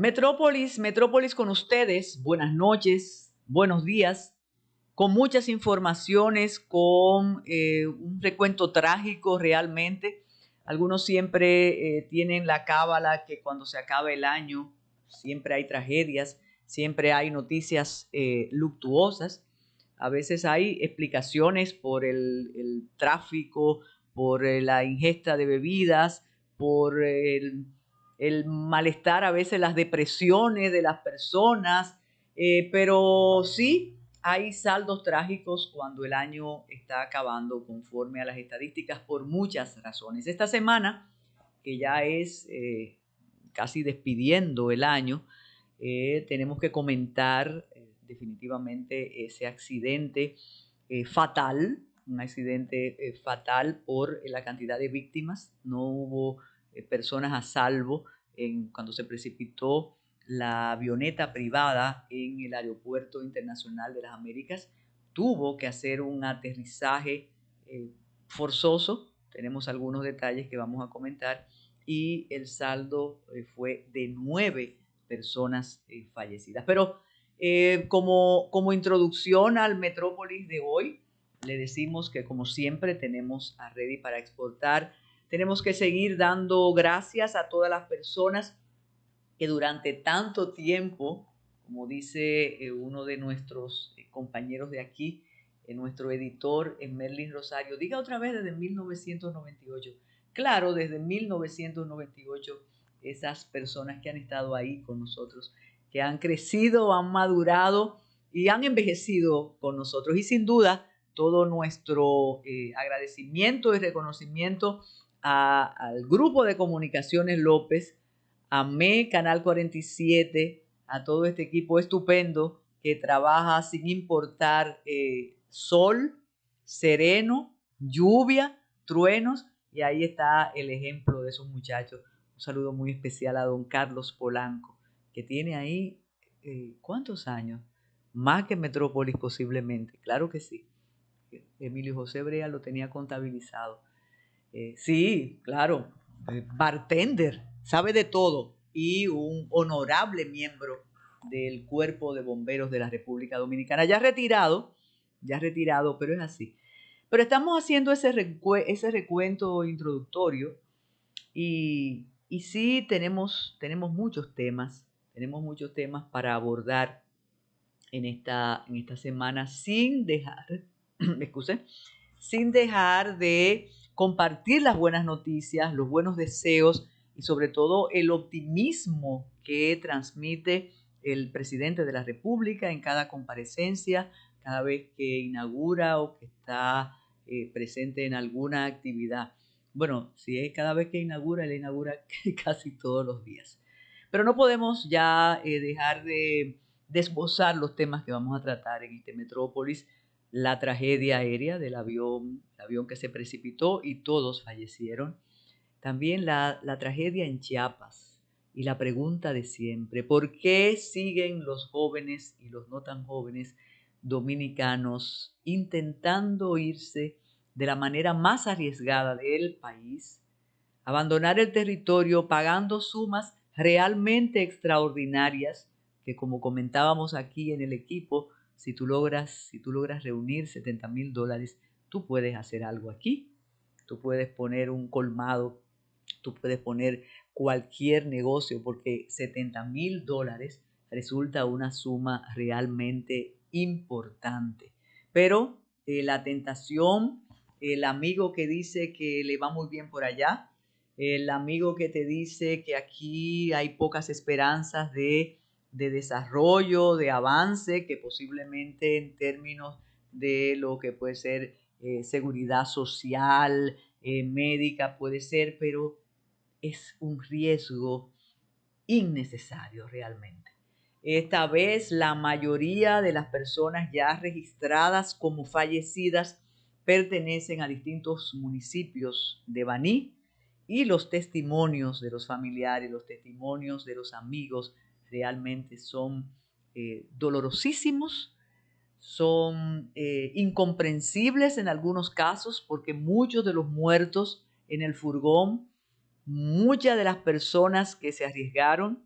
Metrópolis con ustedes. Buenas noches, buenos días, con muchas informaciones, con un recuento trágico realmente. Algunos siempre tienen la cábala que cuando se acaba el año siempre hay tragedias, siempre hay noticias luctuosas. A veces hay explicaciones por el tráfico, por la ingesta de bebidas, por el malestar, a veces las depresiones de las personas, pero sí hay saldos trágicos cuando el año está acabando conforme a las estadísticas por muchas razones. Esta semana, que ya es casi despidiendo el año, tenemos que comentar definitivamente ese accidente fatal, un accidente fatal por la cantidad de víctimas. No hubo personas a salvo cuando se precipitó la avioneta privada en el Aeropuerto Internacional de las Américas. Tuvo que hacer un aterrizaje forzoso. Tenemos algunos detalles que vamos a comentar y el saldo fue de 9 personas fallecidas. Pero como introducción al Metrópolis de hoy, le decimos que como siempre tenemos a Ready para Exportar. Tenemos que seguir dando gracias a todas las personas que durante tanto tiempo, como dice uno de nuestros compañeros de aquí, nuestro editor Merlin Rosario, diga otra vez desde 1998. Claro, desde 1998, esas personas que han estado ahí con nosotros, que han crecido, han madurado y han envejecido con nosotros. Y sin duda, todo nuestro agradecimiento y reconocimiento al Grupo de Comunicaciones López, a ME Canal 47, a todo este equipo estupendo que trabaja sin importar sol, sereno, lluvia, truenos, y ahí está el ejemplo de esos muchachos. Un saludo muy especial a don Carlos Polanco, que tiene ahí, ¿cuántos años? Más que Metrópolis posiblemente, claro que sí. Emilio José Brea lo tenía contabilizado. Sí, claro, bartender, sabe de todo y un honorable miembro del Cuerpo de Bomberos de la República Dominicana, ya retirado, pero es así. Pero estamos haciendo ese recuento introductorio y sí tenemos muchos temas para abordar en esta semana sin dejar, sin dejar de compartir las buenas noticias, los buenos deseos y sobre todo el optimismo que transmite el presidente de la República en cada comparecencia, cada vez que inaugura o que está presente en alguna actividad. Bueno, si es cada vez que inaugura, él inaugura casi todos los días. Pero no podemos ya dejar de esbozar los temas que vamos a tratar en este Metrópolis. La tragedia aérea del avión, el avión que se precipitó y todos fallecieron. También la tragedia en Chiapas y la pregunta de siempre, ¿por qué siguen los jóvenes y los no tan jóvenes dominicanos intentando irse de la manera más arriesgada del país, abandonar el territorio pagando sumas realmente extraordinarias que, como comentábamos aquí en el equipo, si tú logras reunir $70,000, tú puedes hacer algo aquí, tú puedes poner un colmado, tú puedes poner cualquier negocio, porque $70,000 resulta una suma realmente importante. Pero la tentación, el amigo que dice que le va muy bien por allá, el amigo que te dice que aquí hay pocas esperanzas de desarrollo, de avance, que posiblemente en términos de lo que puede ser seguridad social, médica puede ser, pero es un riesgo innecesario realmente. Esta vez la mayoría de las personas ya registradas como fallecidas pertenecen a distintos municipios de Baní y los testimonios de los familiares, los testimonios de los amigos realmente son dolorosísimos, son incomprensibles en algunos casos porque muchos de los muertos en el furgón, muchas de las personas que se arriesgaron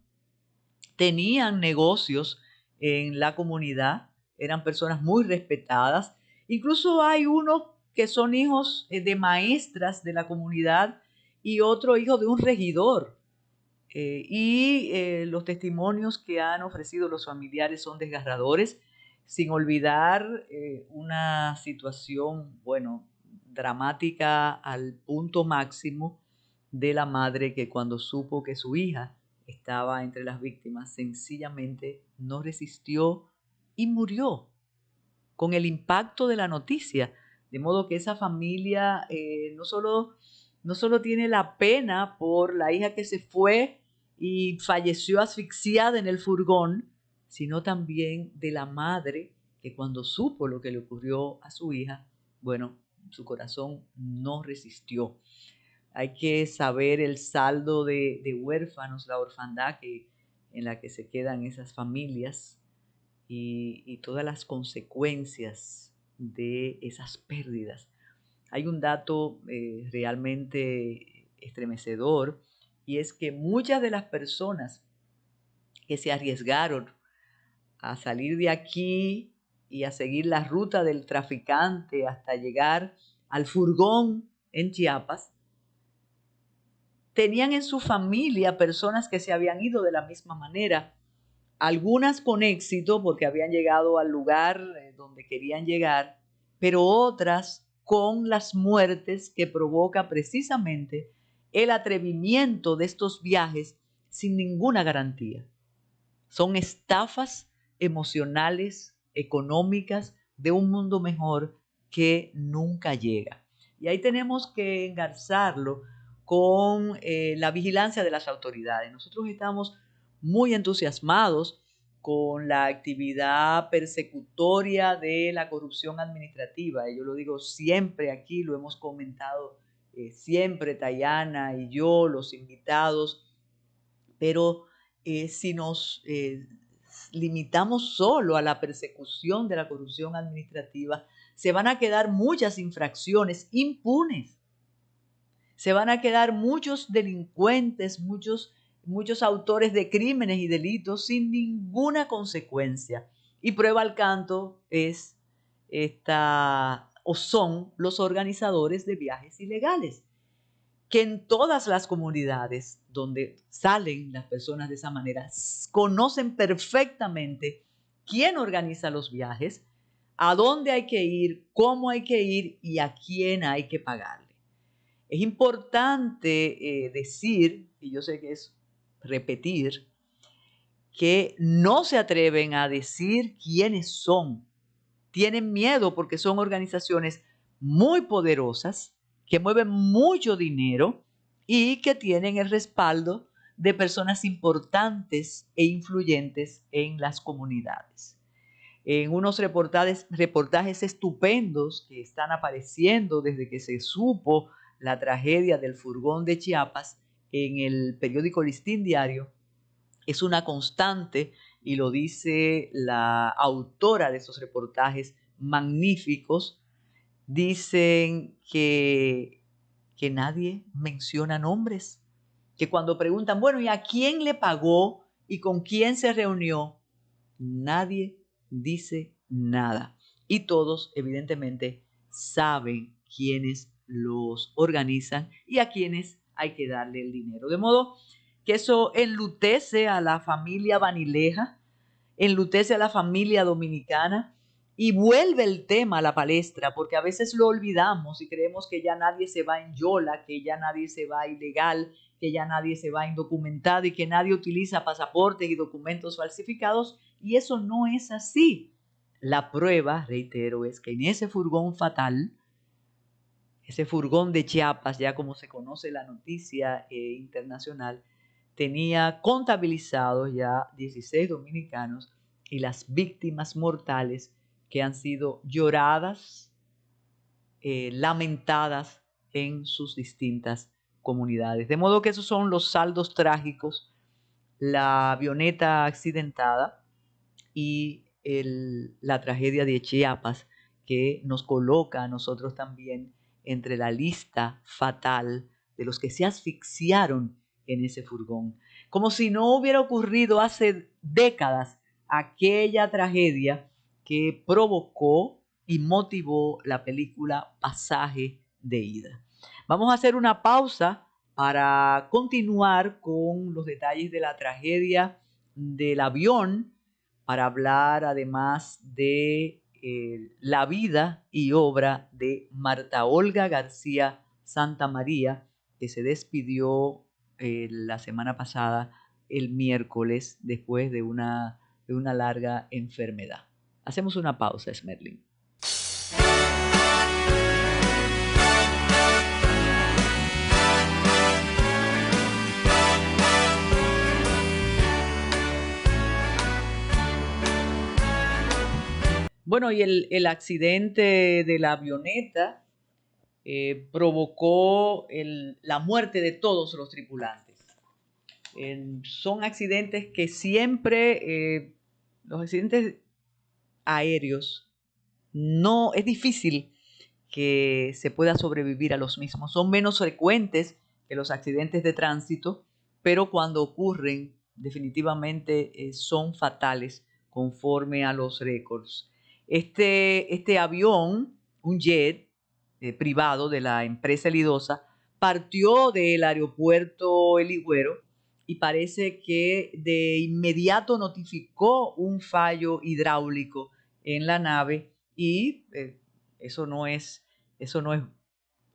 tenían negocios en la comunidad, eran personas muy respetadas. Incluso hay unos que son hijos de maestras de la comunidad y otro hijo de un regidor. Los testimonios que han ofrecido los familiares son desgarradores, sin olvidar una situación, bueno, dramática al punto máximo de la madre que cuando supo que su hija estaba entre las víctimas, sencillamente no resistió y murió con el impacto de la noticia. De modo que esa familia no solo tiene la pena por la hija que se fue y falleció asfixiada en el furgón, sino también de la madre que cuando supo lo que le ocurrió a su hija, bueno, su corazón no resistió. Hay que saber el saldo de huérfanos, la orfandad en la que se quedan esas familias y todas las consecuencias de esas pérdidas. Hay un dato realmente estremecedor y es que muchas de las personas que se arriesgaron a salir de aquí y a seguir la ruta del traficante hasta llegar al furgón en Chiapas, tenían en su familia personas que se habían ido de la misma manera, algunas con éxito porque habían llegado al lugar donde querían llegar, pero otras con las muertes que provoca precisamente el atrevimiento de estos viajes sin ninguna garantía. Son estafas emocionales, económicas, de un mundo mejor que nunca llega. Y ahí tenemos que engarzarlo con la vigilancia de las autoridades. Nosotros estamos muy entusiasmados con la actividad persecutoria de la corrupción administrativa. Y yo lo digo siempre aquí, lo hemos comentado siempre Tayana y yo, los invitados, pero si nos limitamos solo a la persecución de la corrupción administrativa, se van a quedar muchas infracciones impunes. Se van a quedar muchos delincuentes, muchos autores de crímenes y delitos sin ninguna consecuencia. Y prueba al canto son los organizadores de viajes ilegales, que en todas las comunidades donde salen las personas de esa manera conocen perfectamente quién organiza los viajes, a dónde hay que ir, cómo hay que ir y a quién hay que pagarle. Es importante decir, y yo sé que es repetir, que no se atreven a decir quiénes son. Tienen miedo porque son organizaciones muy poderosas, que mueven mucho dinero y que tienen el respaldo de personas importantes e influyentes en las comunidades. En unos reportajes estupendos que están apareciendo desde que se supo la tragedia del furgón de Chiapas en el periódico Listín Diario, es una constante y lo dice la autora de esos reportajes magníficos. Dicen que nadie menciona nombres, que cuando preguntan, bueno, ¿y a quién le pagó y con quién se reunió? Nadie dice nada. Y todos, evidentemente, saben quiénes los organizan y a quiénes hay que darle el dinero. De modo que eso enlutece a la familia Vanileja, enlutece a la familia dominicana y vuelve el tema a la palestra, porque a veces lo olvidamos y creemos que ya nadie se va en yola, que ya nadie se va ilegal, que ya nadie se va indocumentado y que nadie utiliza pasaportes y documentos falsificados, y eso no es así. La prueba, reitero, es que en ese furgón fatal, ese furgón de Chiapas, ya como se conoce la noticia internacional, tenía contabilizados ya 16 dominicanos y las víctimas mortales que han sido lloradas, lamentadas en sus distintas comunidades. De modo que esos son los saldos trágicos, la avioneta accidentada y la tragedia de Chiapas, que nos coloca a nosotros también entre la lista fatal de los que se asfixiaron en ese furgón. como si no hubiera ocurrido hace décadas aquella tragedia que provocó y motivó la película Pasaje de Ida. Vamos a hacer una pausa para continuar con los detalles de la tragedia del avión, para hablar además de la vida y obra de Marta Olga García Santamaría, que se despidió la semana pasada, el miércoles, después de una larga enfermedad. Hacemos una pausa, Smerlin. Bueno, y el accidente de la avioneta provocó la muerte de todos los tripulantes. Son accidentes que siempre, los accidentes aéreos, no es difícil que se pueda sobrevivir a los mismos. Son menos frecuentes que los accidentes de tránsito, pero cuando ocurren, definitivamente son fatales conforme a los récords. Este avión, un jet privado de la empresa Lidosa, partió del aeropuerto El Higüero y parece que de inmediato notificó un fallo hidráulico en la nave y eso no es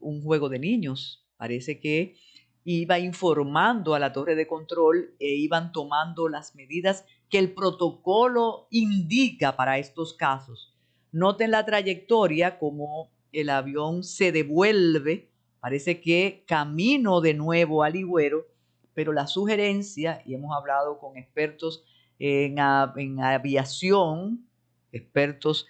un juego de niños. Parece que iba informando a la torre de control e iban tomando las medidas que el protocolo indica para estos casos. Noten la trayectoria, como el avión se devuelve, parece que camino de nuevo al Higüero, pero la sugerencia, y hemos hablado con expertos en aviación, expertos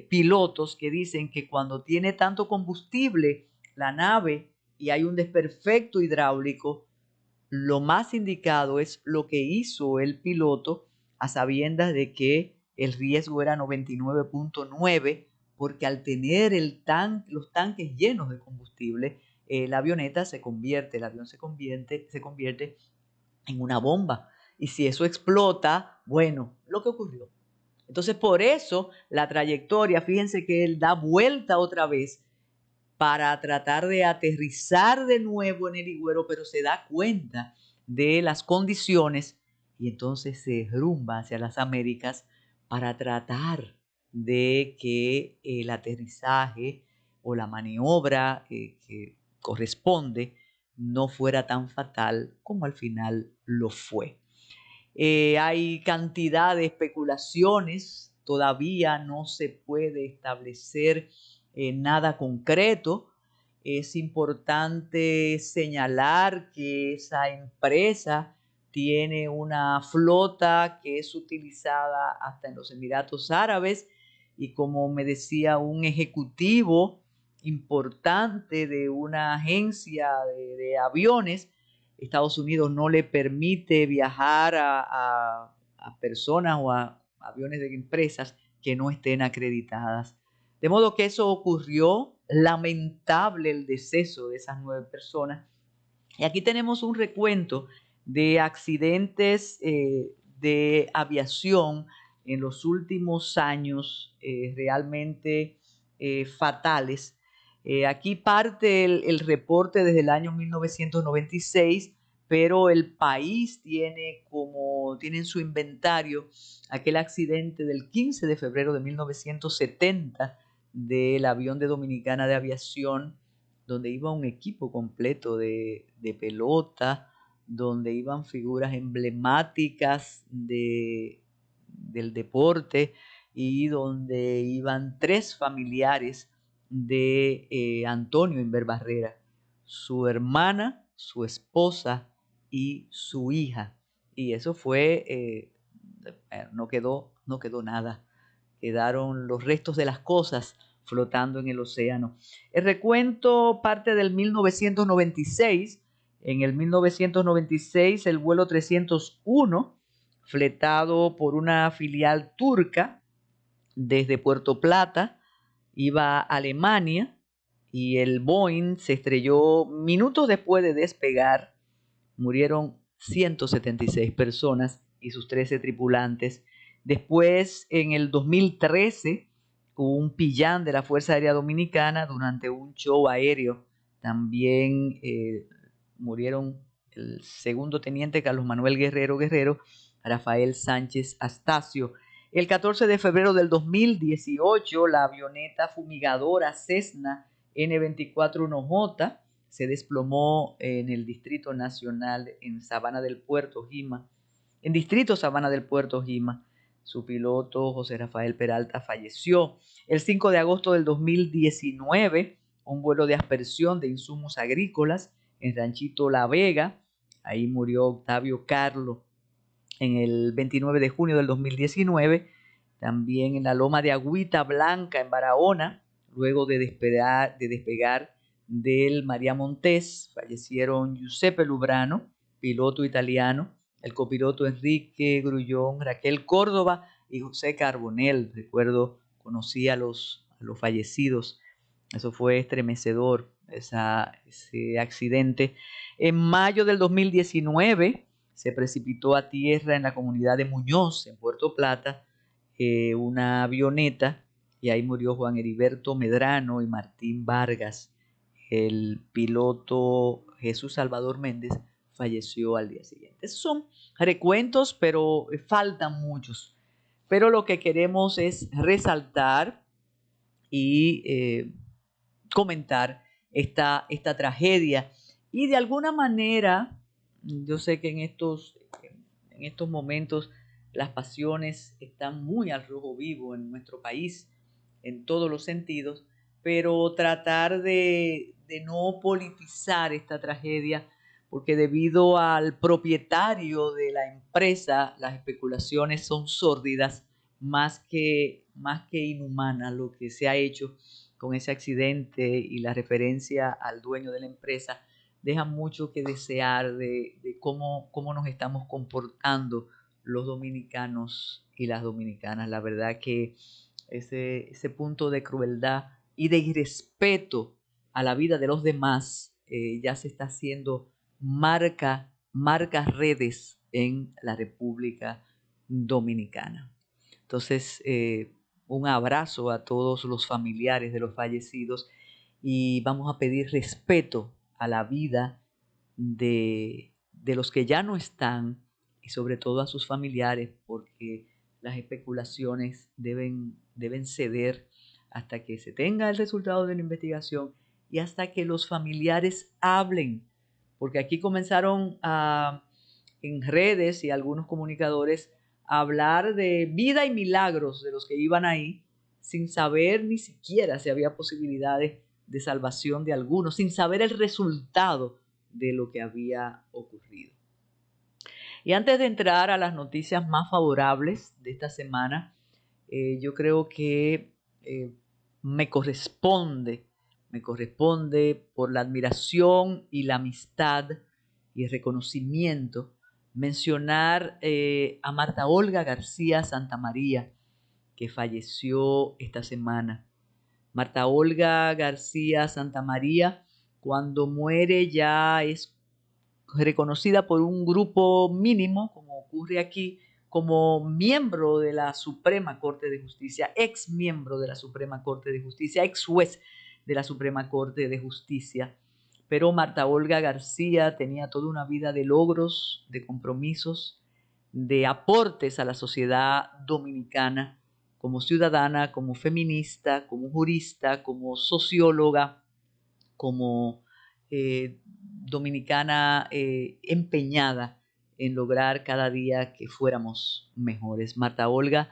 pilotos que dicen que cuando tiene tanto combustible la nave y hay un desperfecto hidráulico, lo más indicado es lo que hizo el piloto a sabiendas de que el riesgo era 99.9, porque al tener los tanques llenos de combustible, la avioneta se convierte, el avión se convierte en una bomba. Y si eso explota, bueno, lo que ocurrió. Entonces, por eso la trayectoria, fíjense que él da vuelta otra vez para tratar de aterrizar de nuevo en el Higüero, pero se da cuenta de las condiciones y entonces se rumba hacia las Américas para tratar de que el aterrizaje o la maniobra que corresponde no fuera tan fatal como al final lo fue. Hay cantidad de especulaciones, todavía no se puede establecer nada concreto. Es importante señalar que esa empresa tiene una flota que es utilizada hasta en los Emiratos Árabes y, como me decía un ejecutivo importante de una agencia de aviones, Estados Unidos no le permite viajar a personas o a aviones de empresas que no estén acreditadas. De modo que eso ocurrió, lamentable el deceso de esas 9 personas. Y aquí tenemos un recuento de accidentes de aviación en los últimos años realmente fatales. Aquí parte el reporte desde el año 1996, pero el país tiene en su inventario aquel accidente del 15 de febrero de 1970 del avión de Dominicana de Aviación, donde iba un equipo completo de pelota, donde iban figuras emblemáticas del deporte y donde iban 3 familiares de Antonio Inver Barrera, su hermana, su esposa y su hija. Y eso fue, no quedó nada, quedaron los restos de las cosas flotando en el océano. El recuento parte del 1996. En el 1996 el vuelo 301, fletado por una filial turca desde Puerto Plata, iba a Alemania y el Boeing se estrelló minutos después de despegar. Murieron 176 personas y sus 13 tripulantes. Después, en el 2013, un pillán de la Fuerza Aérea Dominicana durante un show aéreo. También murieron el segundo teniente Carlos Manuel Guerrero, Rafael Sánchez Astacio. El 14 de febrero del 2018, la avioneta fumigadora Cessna N24-1J se desplomó en el Distrito Nacional en Sabana del Puerto, Jima. En Distrito Sabana del Puerto, Jima. Su piloto, José Rafael Peralta, falleció. El 5 de agosto del 2019, un vuelo de aspersión de insumos agrícolas en Ranchito La Vega. Ahí murió Octavio Carlo. En el 29 de junio del 2019, también en la Loma de Agüita Blanca, en Barahona, luego de despegar del María Montés, fallecieron Giuseppe Lubrano, piloto italiano, el copiloto Enrique Grullón, Raquel Córdoba y José Carbonell. Recuerdo, conocí a los fallecidos. Eso fue estremecedor, ese accidente. En mayo del 2019 se precipitó a tierra en la comunidad de Muñoz, en Puerto Plata, una avioneta, y ahí murió Juan Heriberto Medrano y Martín Vargas. El piloto Jesús Salvador Méndez falleció al día siguiente. Esos son recuentos, pero faltan muchos. Pero lo que queremos es resaltar y comentar esta tragedia. Y de alguna manera, yo sé que en estos momentos las pasiones están muy al rojo vivo en nuestro país, en todos los sentidos, pero tratar de no politizar esta tragedia, porque debido al propietario de la empresa, las especulaciones son sórdidas, más que inhumanas. Lo que se ha hecho con ese accidente y la referencia al dueño de la empresa deja mucho que desear de cómo nos estamos comportando los dominicanos y las dominicanas. La verdad que ese punto de crueldad y de irrespeto a la vida de los demás ya se está haciendo marca redes en la República Dominicana. Entonces, un abrazo a todos los familiares de los fallecidos y vamos a pedir respeto a la vida de los que ya no están y sobre todo a sus familiares, porque las especulaciones deben ceder hasta que se tenga el resultado de la investigación y hasta que los familiares hablen, porque aquí comenzaron en redes y algunos comunicadores a hablar de vida y milagros de los que iban ahí, sin saber ni siquiera si había posibilidades de salvación de algunos, sin saber el resultado de lo que había ocurrido. Y antes de entrar a las noticias más favorables de esta semana, yo creo que me corresponde por la admiración y la amistad y el reconocimiento mencionar a Marta Olga García Santamaría, que falleció esta semana. Marta Olga García Santamaría, cuando muere, ya es reconocida por un grupo mínimo, como ocurre aquí, como miembro de la Suprema Corte de Justicia, ex miembro de la Suprema Corte de Justicia, ex juez de la Suprema Corte de Justicia. Pero Marta Olga García tenía toda una vida de logros, de compromisos, de aportes a la sociedad dominicana, como ciudadana, como feminista, como jurista, como socióloga, como dominicana empeñada en lograr cada día que fuéramos mejores. Marta Olga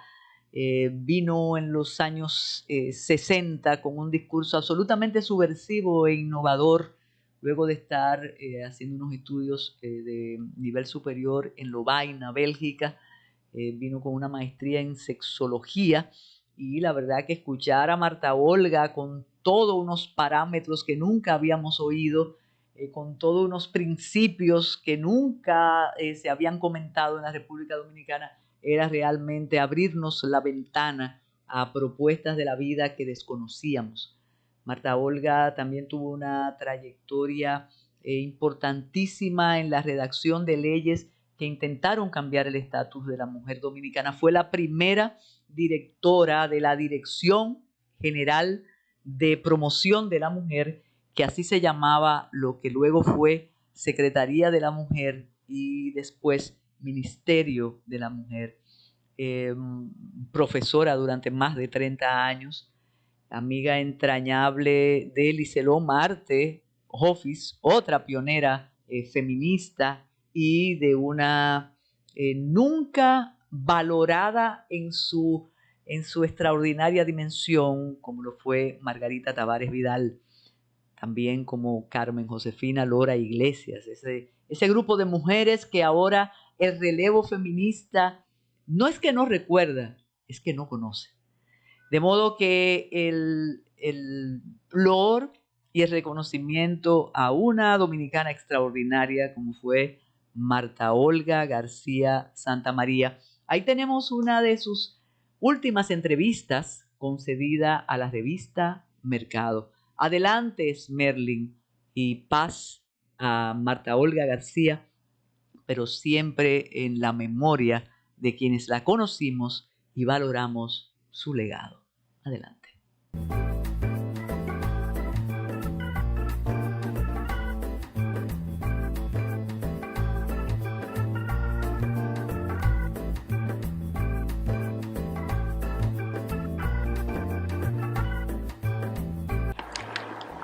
vino en los años 60 con un discurso absolutamente subversivo e innovador, luego de estar haciendo unos estudios de nivel superior en Lovaina, Bélgica. Vino con una maestría en sexología y la verdad que escuchar a Marta Olga con todos unos parámetros que nunca habíamos oído, con todos unos principios que nunca se habían comentado en la República Dominicana, era realmente abrirnos la ventana a propuestas de la vida que desconocíamos. Marta Olga también tuvo una trayectoria importantísima en la redacción de leyes que intentaron cambiar el estatus de la mujer dominicana. Fue la primera directora de la Dirección General de Promoción de la Mujer, que así se llamaba lo que luego fue Secretaría de la Mujer y después Ministerio de la Mujer. Profesora durante más de 30 años, amiga entrañable de Liseló Marte Hofis, otra pionera feminista y de una nunca valorada en su extraordinaria dimensión, como lo fue Margarita Tavares Vidal, también como Carmen Josefina Lora Iglesias, ese grupo de mujeres que ahora el relevo feminista no es que no recuerda, es que no conoce. De modo que el loor y el reconocimiento a una dominicana extraordinaria como fue Marta Olga García Santamaría. Ahí tenemos una de sus últimas entrevistas concedida a la revista Mercado. Adelante, Smerlin, y paz a Marta Olga García, pero siempre en la memoria de quienes la conocimos y valoramos su legado. Adelante.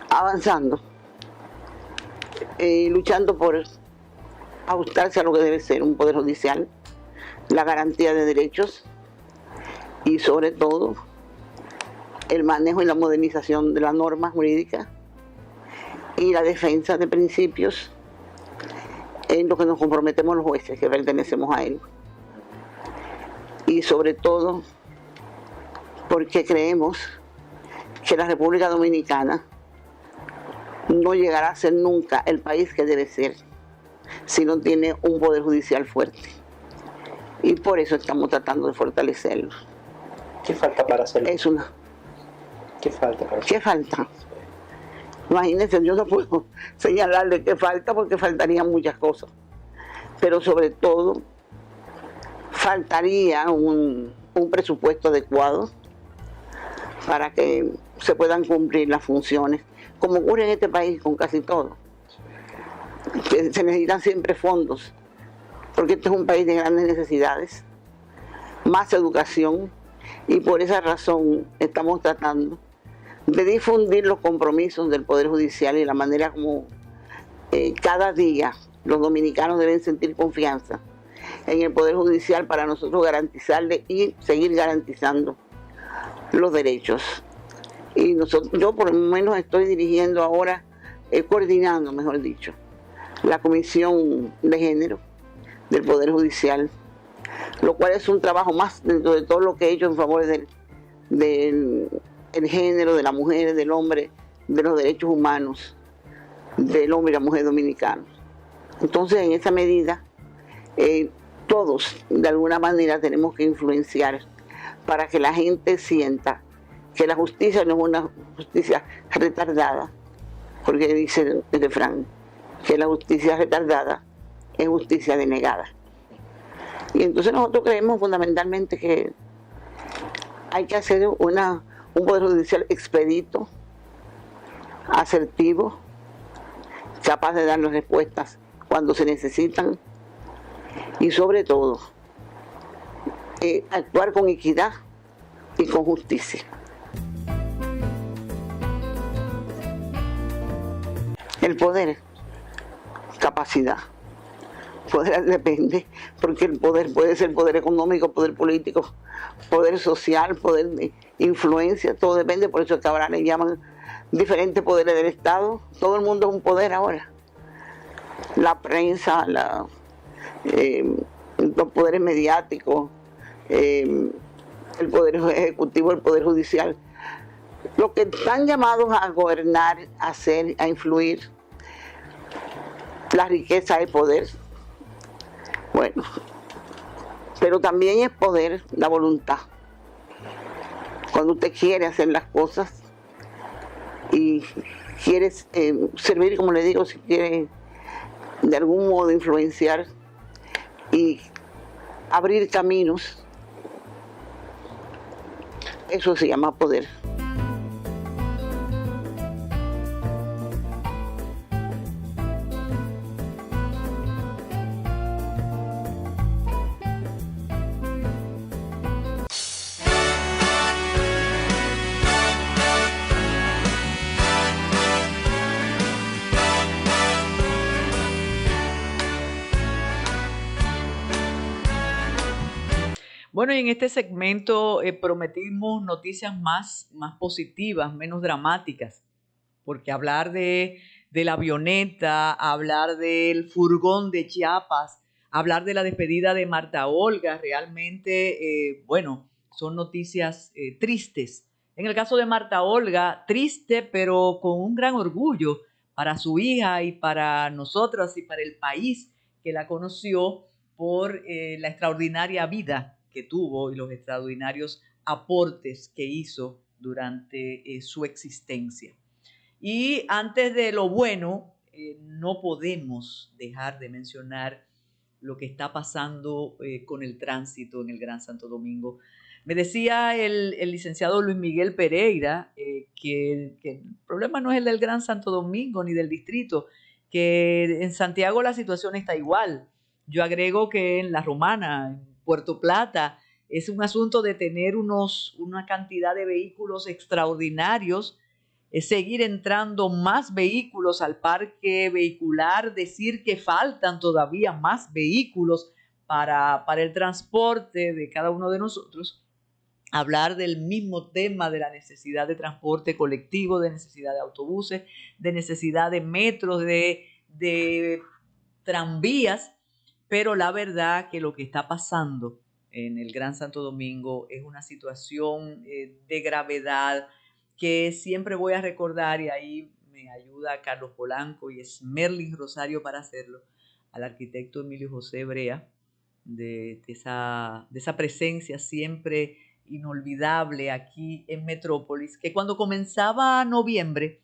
Avanzando, luchando por ajustarse a lo que debe ser un poder judicial, la garantía de derechos y sobre todo el manejo y la modernización de las normas jurídicas y la defensa de principios en lo que nos comprometemos los jueces que pertenecemos a él. Y sobre todo porque creemos que la República Dominicana no llegará a ser nunca el país que debe ser si no tiene un poder judicial fuerte. Y por eso estamos tratando de fortalecerlo. ¿Qué falta para hacerlo? ¿Qué falta para hacerlo? ¿Qué falta? Imagínense, yo no puedo señalarle qué falta porque faltarían muchas cosas. Pero sobre todo, faltaría un presupuesto adecuado para que se puedan cumplir las funciones, como ocurre en este país con casi todo. Se necesitan siempre fondos, porque este es un país de grandes necesidades, más educación, y por esa razón estamos tratando de difundir los compromisos del Poder Judicial y la manera como cada día los dominicanos deben sentir confianza en el Poder Judicial para nosotros garantizarle y seguir garantizando los derechos. Y yo por lo menos estoy dirigiendo ahora, coordinando, mejor dicho, la Comisión de Género del Poder Judicial, lo cual es un trabajo más dentro de todo lo que he hecho en favor del género, de la mujer, del hombre, de los derechos humanos, del hombre y la mujer dominicanos. Entonces, en esa medida, todos de alguna manera tenemos que influenciar para que la gente sienta que la justicia no es una justicia retardada, porque dice el refrán que la justicia retardada es justicia denegada. Y entonces nosotros creemos fundamentalmente que hay que hacer un poder judicial expedito, asertivo, capaz de dar las respuestas cuando se necesitan y sobre todo actuar con equidad y con justicia. El poder, capacidad. Poder depende, porque el poder puede ser poder económico, poder político, poder social, poder de influencia, todo depende, por eso que ahora le llaman diferentes poderes del Estado. Todo el mundo es un poder ahora. La prensa, los poderes mediáticos, el poder ejecutivo, el poder judicial, los que están llamados a gobernar, a hacer, a influir. La riqueza es poder. Bueno, pero también es poder la voluntad. Cuando usted quiere hacer las cosas y si quieres servir, como le digo, si quieres de algún modo influenciar y abrir caminos, eso se llama poder. Bueno, y en este segmento prometimos noticias más positivas, menos dramáticas, porque hablar de la avioneta, hablar del furgón de Chiapas, hablar de la despedida de Marta Olga, realmente, bueno, son noticias tristes. En el caso de Marta Olga, triste, pero con un gran orgullo para su hija y para nosotras y para el país que la conoció por la extraordinaria vida que tuvo y los extraordinarios aportes que hizo durante su existencia. Y antes de lo bueno, no podemos dejar de mencionar lo que está pasando con el tránsito en el Gran Santo Domingo. Me decía el licenciado Luis Miguel Pereira que el problema no es el del Gran Santo Domingo ni del distrito, que en Santiago la situación está igual. Yo agrego que en La Romana, en Puerto Plata, es un asunto de tener una cantidad de vehículos extraordinarios, seguir entrando más vehículos al parque vehicular, decir que faltan todavía más vehículos para el transporte de cada uno de nosotros, hablar del mismo tema de la necesidad de transporte colectivo, de necesidad de autobuses, de necesidad de metros, de tranvías, pero la verdad que lo que está pasando en el Gran Santo Domingo es una situación de gravedad que siempre voy a recordar, y ahí me ayuda Carlos Polanco y es Merlin Rosario para hacerlo, al arquitecto Emilio José Brea, de esa presencia siempre inolvidable aquí en Metrópolis, que cuando comenzaba noviembre,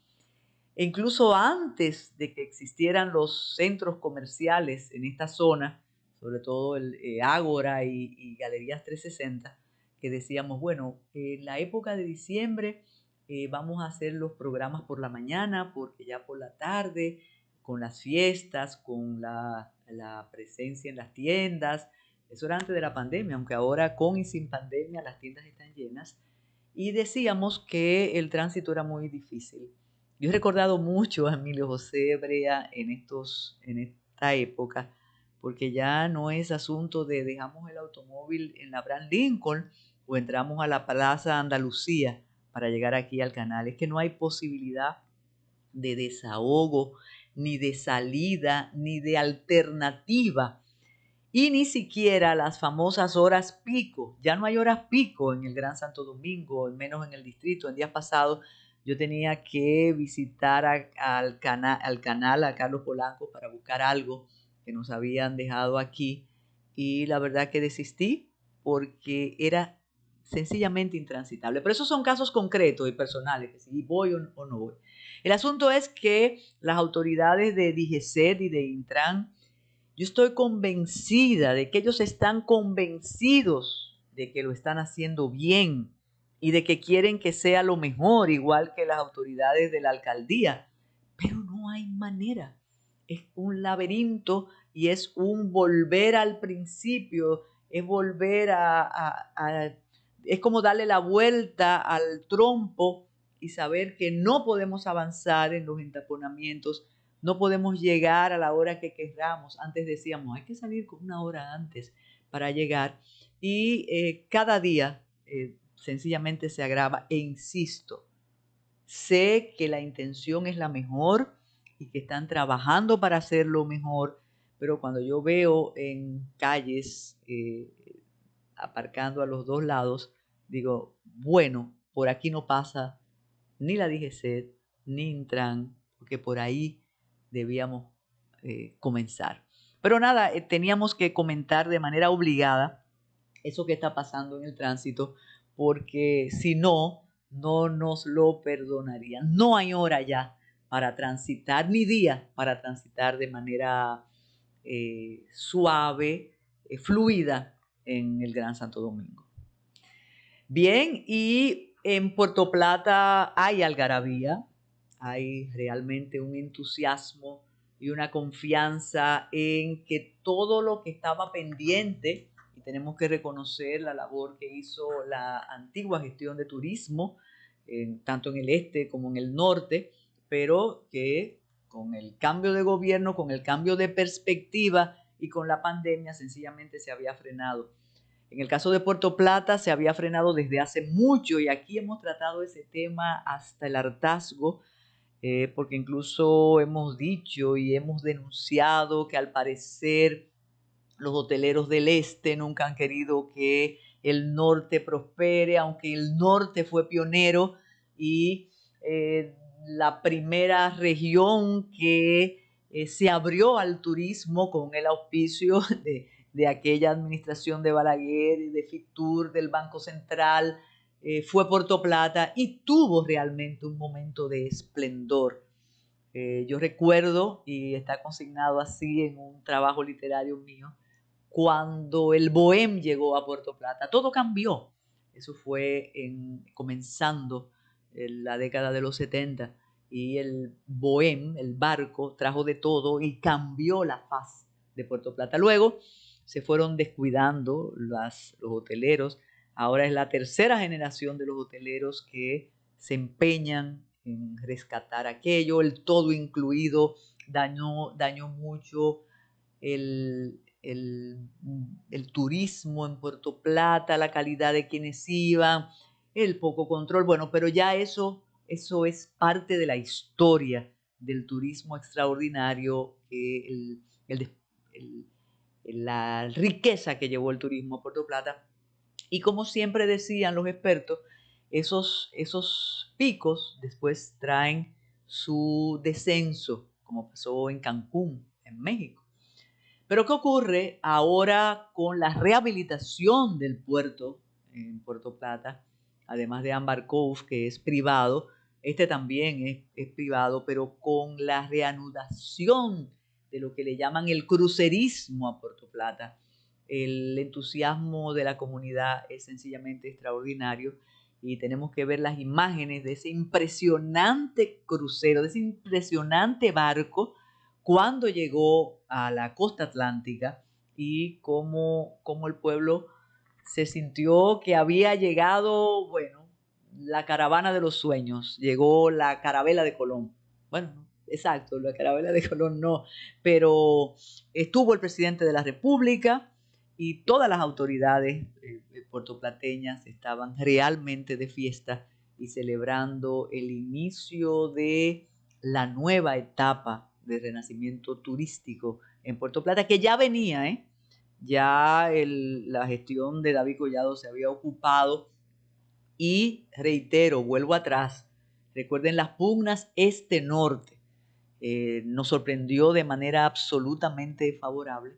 e incluso antes de que existieran los centros comerciales en esta zona, sobre todo el Ágora y Galerías 360, que decíamos, bueno, en la época de diciembre vamos a hacer los programas por la mañana, porque ya por la tarde, con las fiestas, con la presencia en las tiendas, eso era antes de la pandemia, aunque ahora con y sin pandemia las tiendas están llenas, y decíamos que el tránsito era muy difícil. Yo he recordado mucho a Emilio José Brea en esta época, porque ya no es asunto de dejamos el automóvil en la Abraham Lincoln o entramos a la Plaza Andalucía para llegar aquí al canal. Es que no hay posibilidad de desahogo, ni de salida, ni de alternativa. Y ni siquiera las famosas horas pico. Ya no hay horas pico en el Gran Santo Domingo, menos en el distrito. En días pasados yo tenía que visitar al canal, a Carlos Polanco, para buscar algo que nos habían dejado aquí. Y la verdad que desistí porque era sencillamente intransitable. Pero esos son casos concretos y personales, que si voy o no voy. El asunto es que las autoridades de DGCET y de Intran, yo estoy convencida de que ellos están convencidos de que lo están haciendo bien y de que quieren que sea lo mejor, igual que las autoridades de la alcaldía. Pero no hay manera. Es un laberinto y es un volver al principio, es volver es como darle la vuelta al trompo y saber que no podemos avanzar en los entaponamientos. No podemos llegar a la hora que queramos. Antes decíamos, hay que salir con una hora antes para llegar. Y cada día sencillamente se agrava. E insisto, sé que la intención es la mejor y que están trabajando para hacerlo mejor, pero cuando yo veo en calles aparcando a los dos lados, digo, bueno, por aquí no pasa ni la DGCET ni Intran, porque por ahí debíamos comenzar. Pero nada, teníamos que comentar de manera obligada eso que está pasando en el tránsito, porque si no, no nos lo perdonarían. No hay hora ya para transitar, ni día para transitar de manera suave, fluida en el Gran Santo Domingo. Bien, y en Puerto Plata hay algarabía, hay realmente un entusiasmo y una confianza en que todo lo que estaba pendiente, y tenemos que reconocer la labor que hizo la antigua gestión de turismo, tanto en el este como en el norte, pero que con el cambio de gobierno, con el cambio de perspectiva y con la pandemia sencillamente se había frenado. En el caso de Puerto Plata se había frenado desde hace mucho y aquí hemos tratado ese tema hasta el hartazgo, porque incluso hemos dicho y hemos denunciado que al parecer los hoteleros del este nunca han querido que el norte prospere, aunque el norte fue pionero y la primera región que se abrió al turismo con el auspicio de aquella administración de Balaguer y de Fitur, del Banco Central, fue Puerto Plata y tuvo realmente un momento de esplendor. Yo recuerdo, y está consignado así en un trabajo literario mío, cuando el Bohème llegó a Puerto Plata, todo cambió. Eso fue comenzando en la década de los 70 y el Bohème, el barco, trajo de todo y cambió la faz de Puerto Plata. Luego se fueron descuidando los hoteleros. Ahora es la tercera generación de los hoteleros que se empeñan en rescatar aquello. El todo incluido dañó mucho el turismo en Puerto Plata, la calidad de quienes iban, el poco control. Bueno, pero ya eso es parte de la historia del turismo extraordinario, la riqueza que llevó el turismo a Puerto Plata. Y como siempre decían los expertos, esos picos después traen su descenso, como pasó en Cancún, en México. Pero ¿qué ocurre ahora con la rehabilitación del puerto en Puerto Plata? Además de Ámbar Cove, que es privado, este también es privado, pero con la reanudación de lo que le llaman el crucerismo a Puerto Plata, el entusiasmo de la comunidad es sencillamente extraordinario y tenemos que ver las imágenes de ese impresionante crucero, de ese impresionante barco cuando llegó a la costa atlántica y cómo el pueblo se sintió que había llegado, bueno, la caravana de los sueños, llegó la carabela de Colón. Bueno, no, exacto, la carabela de Colón no, pero estuvo el presidente de la República y todas las autoridades puertoplateñas estaban realmente de fiesta y celebrando el inicio de la nueva etapa de renacimiento turístico en Puerto Plata, que ya venía, ya la gestión de David Collado se había ocupado y reitero, vuelvo atrás, recuerden las pugnas este-norte, nos sorprendió de manera absolutamente favorable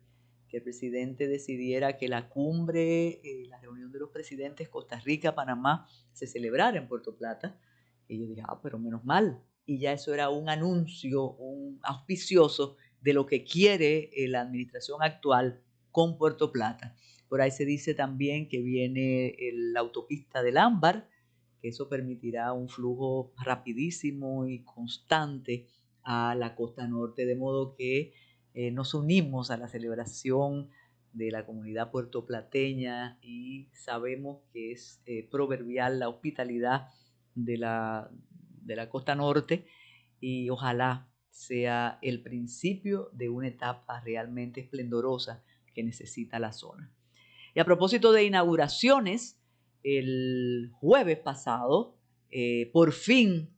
que el presidente decidiera que la cumbre, la reunión de los presidentes Costa Rica, Panamá, se celebrara en Puerto Plata. Y yo dije, pero menos mal. Y ya eso era un anuncio, un auspicioso de lo que quiere la administración actual con Puerto Plata. Por ahí se dice también que viene la autopista del Ámbar, que eso permitirá un flujo rapidísimo y constante a la costa norte, de modo que nos unimos a la celebración de la comunidad puertoplateña y sabemos que es proverbial la hospitalidad de la costa norte y ojalá sea el principio de una etapa realmente esplendorosa que necesita la zona. Y a propósito de inauguraciones, el jueves pasado por fin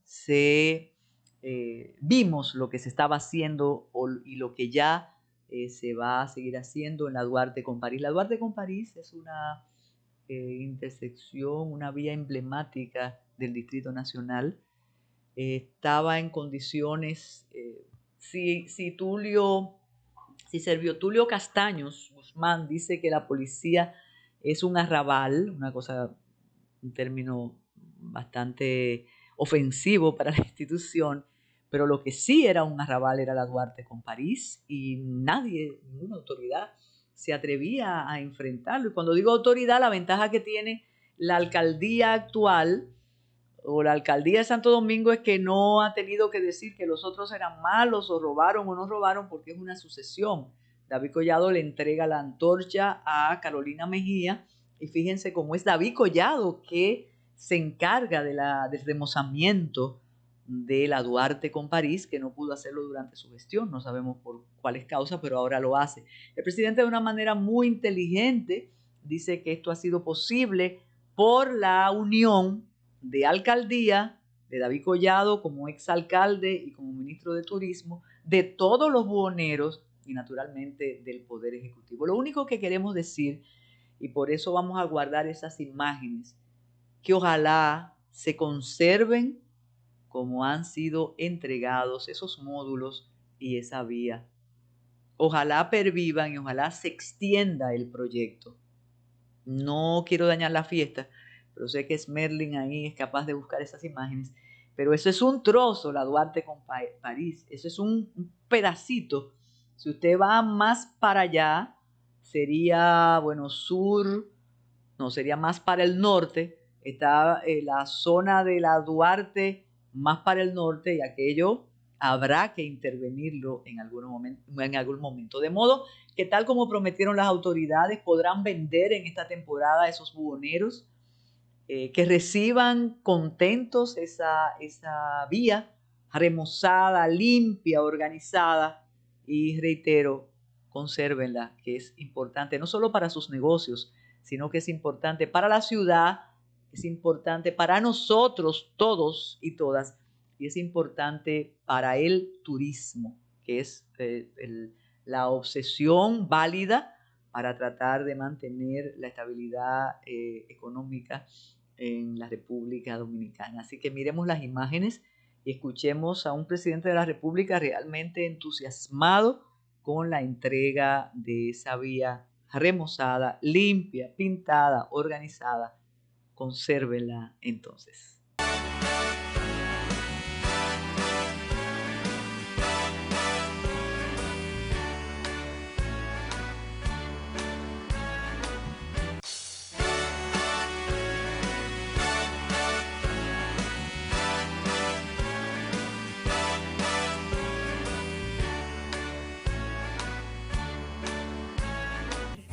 vimos lo que se estaba haciendo y lo que ya se va a seguir haciendo en la Duarte con París. La Duarte con París es una intersección, una vía emblemática del Distrito Nacional. Estaba en condiciones, si Servio Tulio Castaños Guzmán dice que la policía es un arrabal, una cosa, un término bastante ofensivo para la institución, pero lo que sí era un arrabal era la Duarte con París y nadie, ninguna autoridad se atrevía a enfrentarlo. Y cuando digo autoridad, la ventaja que tiene la alcaldía actual o la alcaldía de Santo Domingo es que no ha tenido que decir que los otros eran malos o robaron o no robaron, porque es una sucesión. David Collado le entrega la antorcha a Carolina Mejía y fíjense cómo es David Collado que se encarga del remozamiento de la Duarte con París, que no pudo hacerlo durante su gestión, no sabemos por cuáles causas, pero ahora lo hace. El presidente, de una manera muy inteligente, dice que esto ha sido posible por la unión de alcaldía, de David Collado como exalcalde y como ministro de Turismo, de todos los buhoneros y naturalmente del Poder Ejecutivo. Lo único que queremos decir, y por eso vamos a guardar esas imágenes, que ojalá se conserven como han sido entregados esos módulos y esa vía. Ojalá pervivan y ojalá se extienda el proyecto. No quiero dañar la fiesta, pero sé que Smerlin ahí es capaz de buscar esas imágenes. Pero eso es un trozo, la Duarte con París. Eso es un pedacito. Si usted va más para allá, sería, bueno, sur, no, sería más para el norte. Está la zona de la Duarte más para el norte y aquello habrá que intervenirlo en algún momento. De modo que tal como prometieron las autoridades, podrán vender en esta temporada esos buhoneros, que reciban contentos esa vía remozada, limpia, organizada, y reitero, consérvenla, que es importante no solo para sus negocios, sino que es importante para la ciudad, es importante para nosotros todos y todas, y es importante para el turismo, que es la obsesión válida para tratar de mantener la estabilidad económica en la República Dominicana. Así que miremos las imágenes y escuchemos a un presidente de la República realmente entusiasmado con la entrega de esa vía remozada, limpia, pintada, organizada. Consérvela entonces.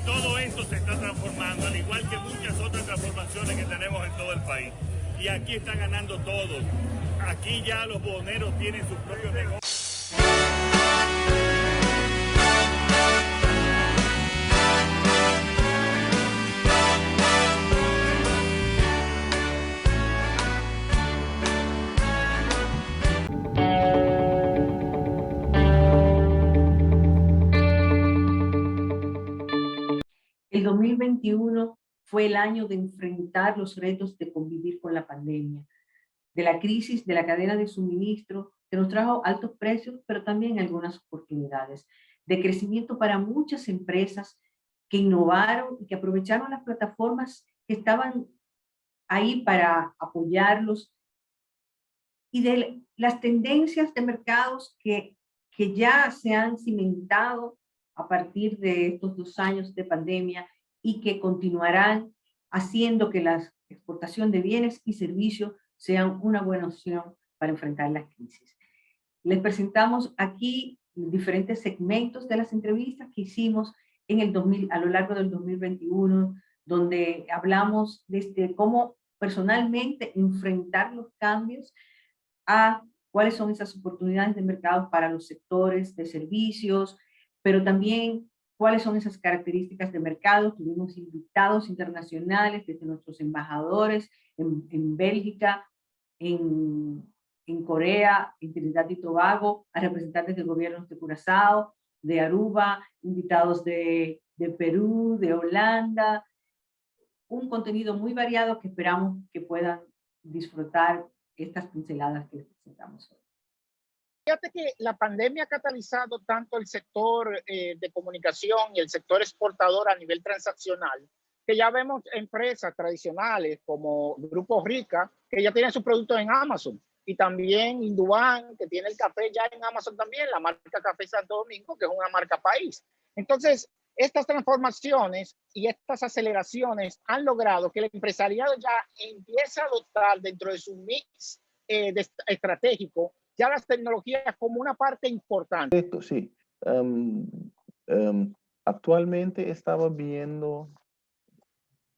Todo esto se está transformando, al igual que muchas otras transformaciones que tenemos en todo el país. Y aquí están ganando todos. Aquí ya los buhoneros tienen sus propios negocios. El 2021 fue el año de enfrentar los retos de convivir con la pandemia, de la crisis de la cadena de suministro que nos trajo altos precios, pero también algunas oportunidades de crecimiento para muchas empresas que innovaron y que aprovecharon las plataformas que estaban ahí para apoyarlos, y de las tendencias de mercados que ya se han cimentado a partir de estos 2 años de pandemia y que continuarán haciendo que la exportación de bienes y servicios sean una buena opción para enfrentar la crisis. Les presentamos aquí diferentes segmentos de las entrevistas que hicimos a lo largo del 2021, donde hablamos de cómo personalmente enfrentar los cambios, a cuáles son esas oportunidades de mercado para los sectores de servicios, pero también cuáles son esas características de mercado. Tuvimos invitados internacionales desde nuestros embajadores en Bélgica, en Corea, en Trinidad y Tobago, a representantes de gobiernos de Curazao, de Aruba, invitados de Perú, de Holanda. Un contenido muy variado que esperamos que puedan disfrutar estas pinceladas que les presentamos hoy. Fíjate que la pandemia ha catalizado tanto el sector de comunicación y el sector exportador a nivel transaccional, que ya vemos empresas tradicionales como Grupo Rica, que ya tiene sus productos en Amazon. Y también Induan, que tiene el café ya en Amazon también, la marca Café Santo Domingo, que es una marca país. Entonces, estas transformaciones y estas aceleraciones han logrado que el empresariado ya empiece a adoptar dentro de su mix estratégico ya las tecnologías como una parte importante. Esto sí. Actualmente estaba viendo,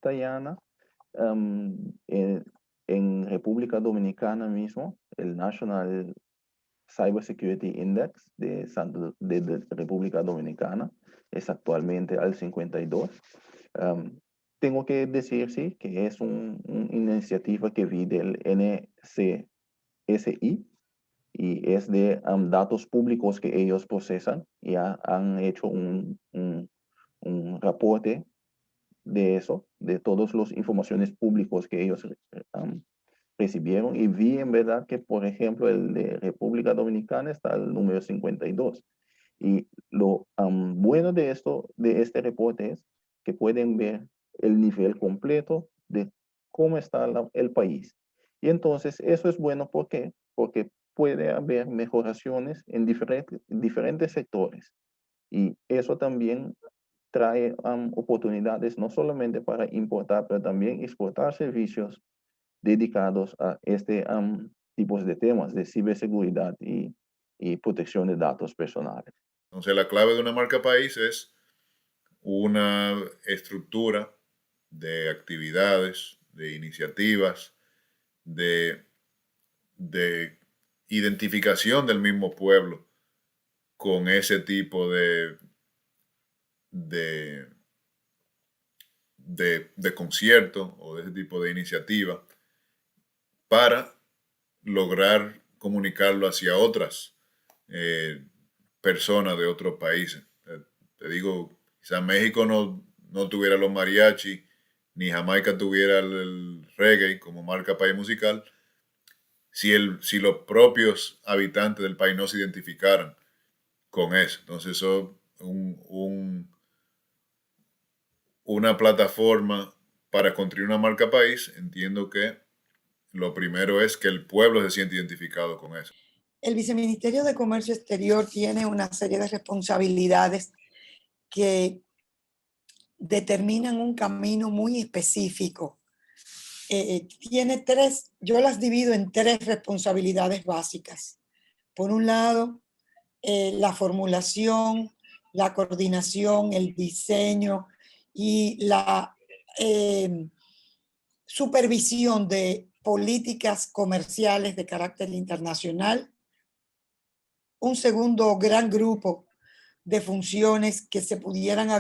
Dayana, en República Dominicana mismo, el National Cybersecurity Index de República Dominicana es actualmente al 52. Tengo que decir, sí, que es una iniciativa que vi del NCSI y es de datos públicos que ellos procesan. Ya han hecho un reporte de eso, de todas las informaciones públicas que ellos recibieron, y vi en verdad que, por ejemplo, el de República Dominicana está al número 52. Y lo bueno de este reporte es que pueden ver el nivel completo de cómo está el país. Y entonces eso es bueno porque puede haber mejoraciones en diferentes sectores. Y eso también trae oportunidades no solamente para importar, pero también exportar servicios dedicados a este tipo de temas de ciberseguridad y protección de datos personales. Entonces, la clave de una marca país es una estructura de actividades, de iniciativas, de identificación del mismo pueblo con ese tipo de concierto o de ese tipo de iniciativa para lograr comunicarlo hacia otras personas de otros países. Te digo, quizá México no tuviera los mariachi, ni Jamaica tuviera el reggae como marca país musical, si los propios habitantes del país no se identificaran con eso. Entonces eso es una plataforma para construir una marca país. Entiendo que lo primero es que el pueblo se siente identificado con eso. El Viceministerio de Comercio Exterior tiene una serie de responsabilidades que determinan un camino muy específico. Tiene yo las divido en tres responsabilidades básicas. Por un lado, la formulación, la coordinación, el diseño y la supervisión de políticas comerciales de carácter internacional. Un segundo gran grupo de funciones que se pudieran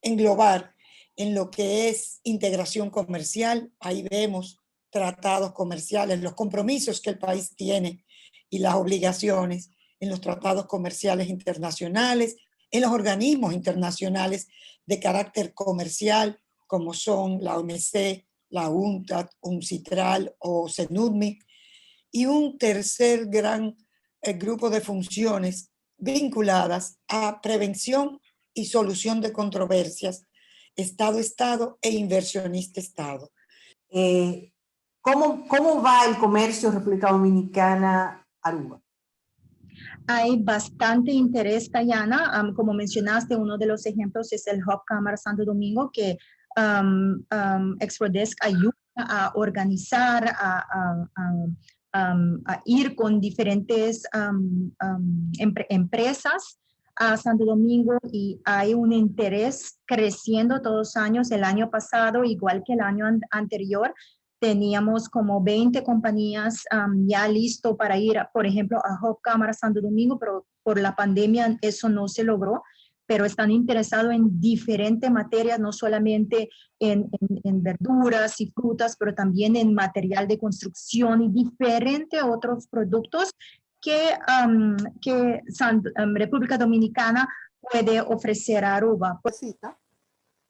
englobar en lo que es integración comercial. Ahí vemos tratados comerciales, los compromisos que el país tiene y las obligaciones en los tratados comerciales internacionales, en los organismos internacionales de carácter comercial, como son la OMC, la UNCTAD, UNCITRAL o CENUDMI, y un tercer gran grupo de funciones vinculadas a prevención y solución de controversias, Estado-Estado e inversionista-Estado. ¿Cómo va el comercio República Dominicana-Aruba? Hay bastante interés, Dayana. Como mencionaste, uno de los ejemplos es el Hub Cámara Santo Domingo, que Exprodesk ayuda a organizar, a ir con diferentes empresas a Santo Domingo, y hay un interés creciendo todos los años. El año pasado, igual que el año anterior, teníamos como 20 compañías ya listo para ir, por ejemplo, a Hub Cámara Santo Domingo, pero por la pandemia eso no se logró. Pero están interesados en diferentes materias, no solamente en verduras y frutas, pero también en material de construcción y diferentes otros productos que República Dominicana puede ofrecer a Aruba.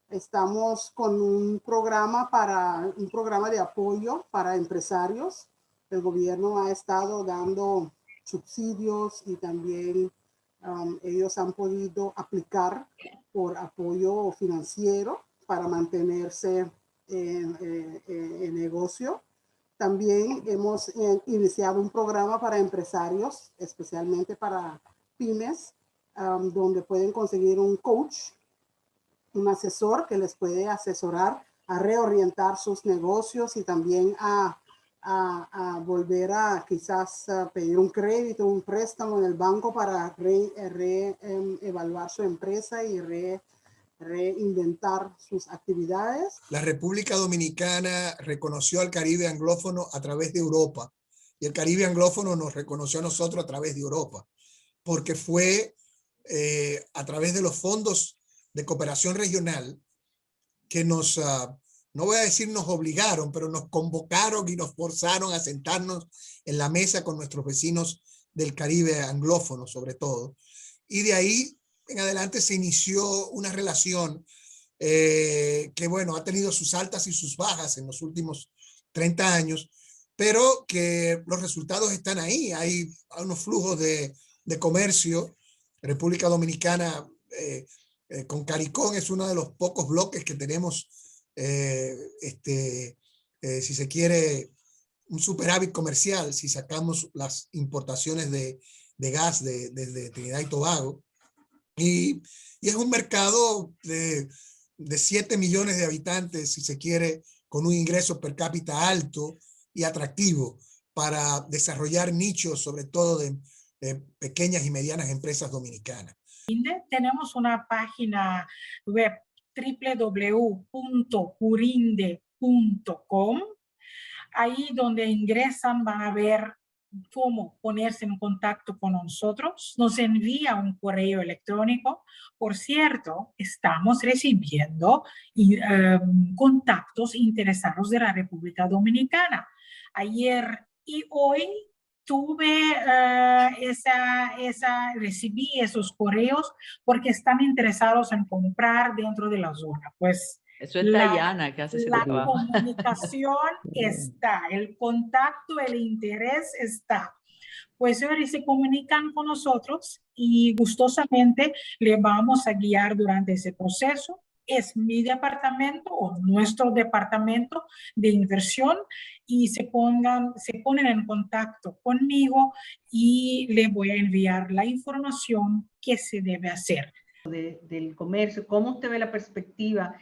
Estamos con un programa de apoyo para empresarios. El gobierno ha estado dando subsidios y también ellos han podido aplicar por apoyo financiero para mantenerse en negocio. También hemos iniciado un programa para empresarios, especialmente para pymes, donde pueden conseguir un coach, un asesor que les puede asesorar a reorientar sus negocios y también a volver a quizás pedir un crédito, un préstamo en el banco para evaluar su empresa y reinventar sus actividades. La República Dominicana reconoció al Caribe anglófono a través de Europa y el Caribe anglófono nos reconoció a nosotros a través de Europa, porque fue a través de los fondos de cooperación regional que nos, no voy a decir nos obligaron, pero nos convocaron y nos forzaron a sentarnos en la mesa con nuestros vecinos del Caribe anglófono sobre todo. Y de ahí en adelante se inició una relación que, bueno, ha tenido sus altas y sus bajas en los últimos 30 años, pero que los resultados están ahí. Hay unos flujos de comercio. República Dominicana con CARICOM es uno de los pocos bloques que tenemos, si se quiere, un superávit comercial si sacamos las importaciones de gas desde Trinidad y Tobago. Y es un mercado de 7 millones de habitantes, si se quiere, con un ingreso per cápita alto y atractivo para desarrollar nichos, sobre todo de pequeñas y medianas empresas dominicanas. Tenemos una página web www.jurinde.com. Ahí donde ingresan van a ver cómo ponerse en contacto con nosotros. Nos envía un correo electrónico. Por cierto, estamos recibiendo contactos interesados de la República Dominicana. Ayer y hoy recibí esos correos porque están interesados en comprar dentro de la zona. Pues eso es Dayana que hace ese trabajo. La comunicación está, el contacto, el interés está. Pues ellos se comunican con nosotros y gustosamente le vamos a guiar durante ese proceso. Es mi departamento o nuestro departamento de inversión y se ponen en contacto conmigo y le voy a enviar la información que se debe hacer. Del comercio, ¿cómo usted ve la perspectiva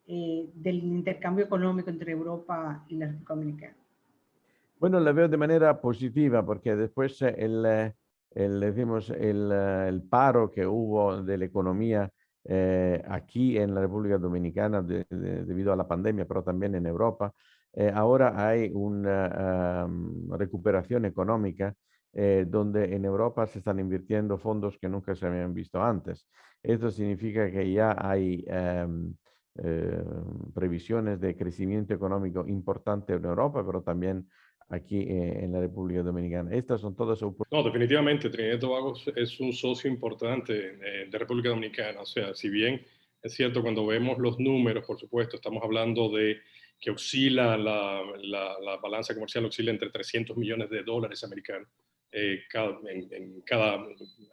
del intercambio económico entre Europa y la República Dominicana? Bueno, la veo de manera positiva porque después el paro que hubo de la economía aquí en la República Dominicana debido a la pandemia, pero también en Europa, ahora hay una recuperación económica donde en Europa se están invirtiendo fondos que nunca se habían visto antes. Esto significa que ya hay previsiones de crecimiento económico importante en Europa, pero también aquí en la República Dominicana. Estas son todas oportunidades. No, definitivamente Trinidad y Tobago es un socio importante de República Dominicana. O sea, si bien es cierto cuando vemos los números, por supuesto, estamos hablando de que oscila la balanza comercial oscila entre $300 millones americanos en cada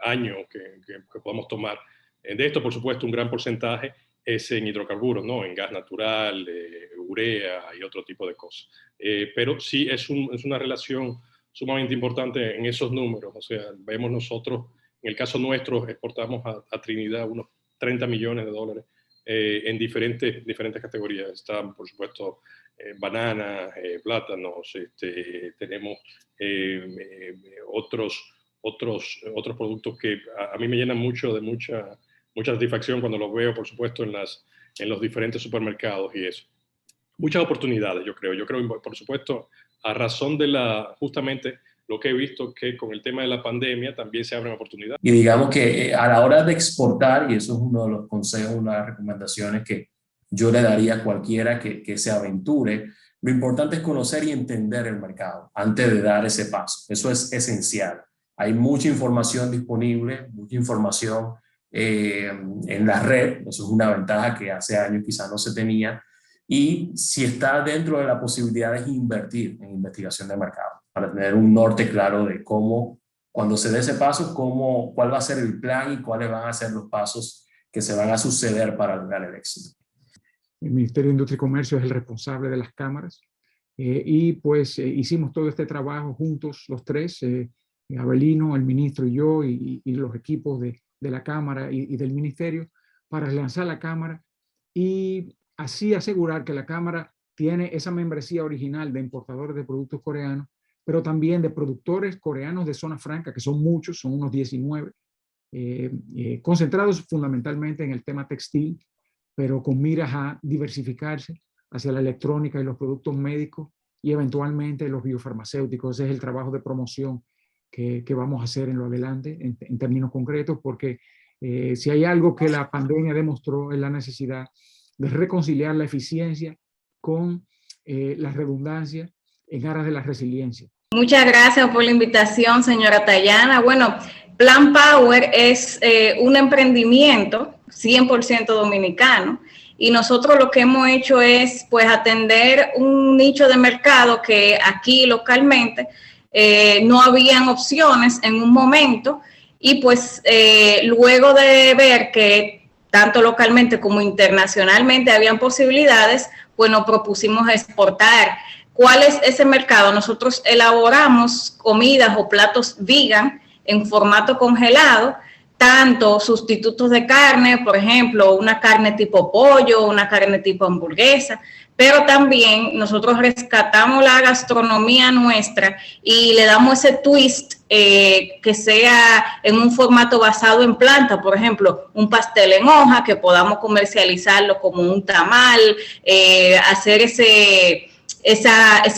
año que podamos tomar. De esto, por supuesto, un gran porcentaje es en hidrocarburos, ¿no? En gas natural, urea y otro tipo de cosas. Pero sí es una relación sumamente importante en esos números. O sea, vemos nosotros, en el caso nuestro, exportamos a Trinidad unos $30 millones en diferentes categorías. Están, por supuesto, bananas, plátanos, tenemos otros productos que a mí me llenan mucho de mucha satisfacción cuando los veo, por supuesto, en los diferentes supermercados y eso. Muchas oportunidades, yo creo. Yo creo, por supuesto, a razón de justamente lo que he visto, que con el tema de la pandemia también se abren oportunidades. Y digamos que a la hora de exportar, y eso es uno de los consejos, una de las recomendaciones que yo le daría a cualquiera que se aventure, lo importante es conocer y entender el mercado antes de dar ese paso. Eso es esencial. Hay mucha información disponible, mucha información en la red. Eso es una ventaja que hace años quizás no se tenía. Y si está dentro de la posibilidad de invertir en investigación de mercado, para tener un norte claro de cómo, cuando se dé ese paso, cuál va a ser el plan y cuáles van a ser los pasos que se van a suceder para lograr el éxito. El Ministerio de Industria y Comercio es el responsable de las cámaras. y pues hicimos todo este trabajo juntos, los tres, Abelino, el ministro y yo, y los equipos de la Cámara y del Ministerio, para lanzar la Cámara y así asegurar que la Cámara tiene esa membresía original de importadores de productos coreanos, pero también de productores coreanos de zona franca, que son muchos, son unos 19, concentrados fundamentalmente en el tema textil, pero con miras a diversificarse hacia la electrónica y los productos médicos y eventualmente los biofarmacéuticos. Ese es el trabajo de promoción que vamos a hacer en lo adelante, en términos concretos, porque si hay algo que la pandemia demostró es la necesidad de reconciliar la eficiencia con la redundancia en aras de la resiliencia. Muchas gracias por la invitación, señora Tayana. Bueno, Plan Power es un emprendimiento 100% dominicano y nosotros lo que hemos hecho es pues atender un nicho de mercado que aquí localmente no habían opciones en un momento y pues luego de ver que tanto localmente como internacionalmente habían posibilidades, pues nos propusimos exportar. ¿Cuál es ese mercado? Nosotros elaboramos comidas o platos vegan en formato congelado, tanto sustitutos de carne, por ejemplo, una carne tipo pollo, una carne tipo hamburguesa, pero también nosotros rescatamos la gastronomía nuestra y le damos ese twist que sea en un formato basado en planta, por ejemplo, un pastel en hoja, que podamos comercializarlo como un tamal, hacer ese